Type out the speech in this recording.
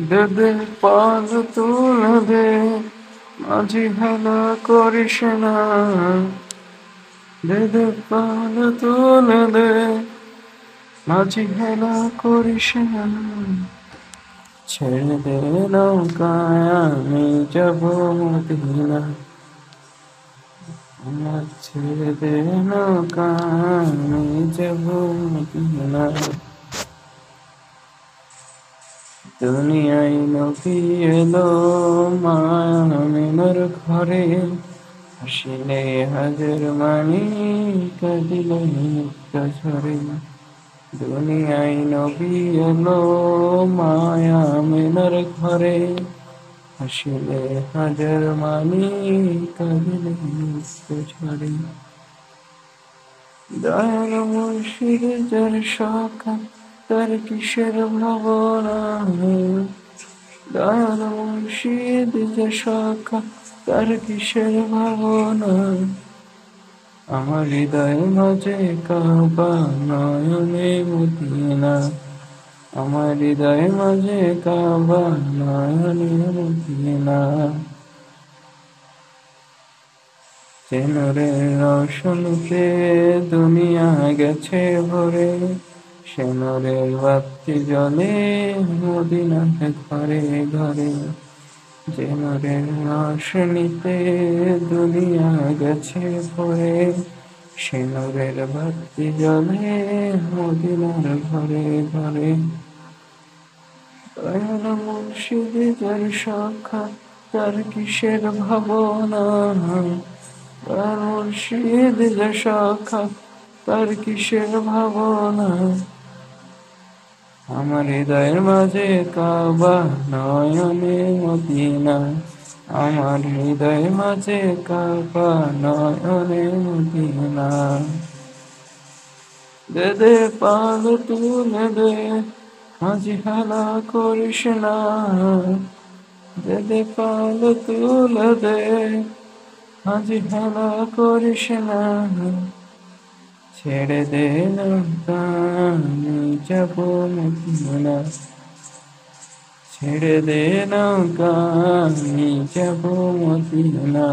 দে দে পাল তুলে দে, মাঝি হেলা করিস না। দে দে পাল তুলে দে, মাঝি হেলা করিস না। ছেড়ে দে নৌকায় আমি যাব মদিনা। আমার ছেড়ে দে নৌকায় আমি যাব মদিনা। দুনিয়ায় নবী এলো মায়ামিনের ঘরে, হাসিলে হাজার মানি কাঁদিলে মুক্তা ঝরে। দুনিয়ায় নবী এলো মায়ামিনের ঘরে, হাসিলে হাজার মানি কাঁদিলে মুক্তা ঝরে। দয়াল মুর্শিদ যার শাখা, তার কিসের ভাবনা। দয়াল মুর্শিদ যার শাখা, তার কিসের ভাবনা। আমার হৃদয় মাঝে কাবা, নয়নে মদিনা। আমার হৃদয় মাঝে কাবা, নয়নে মদিনা। যে নূরের রোশনীতে দুনিয়া গেছে ভরে, সে নূরের বাতি জ্বলে মদিনাতে ঘরে ঘরে। যে নূরের রোশনীতে দুনিয়া গেছে ভরে, সে নূরের বাতি জ্বলে মদিনার ঘরে ঘরে। দয়াল মুর্শিদ যার শাখা, তার কিসের ভাবনা। দয়াল মুর্শিদ যার শাখা, তার কিসের ভাবনা। আমার হৃদয়ের মাঝে কাবা, নয়নে মদিনা। আমার হৃদয়ের মাঝে কাবা, নয়নে মদিনা। দে দে পাল তুলে দে, মাঝি হেলা করিস না। দে দে পাল তুলে দে, মাঝি হেলা করিস না। ছেড়ে দে নৌকা আমি যাব মদিনা। ছেড়ে দে নৌকা আমি যাব মদিনা।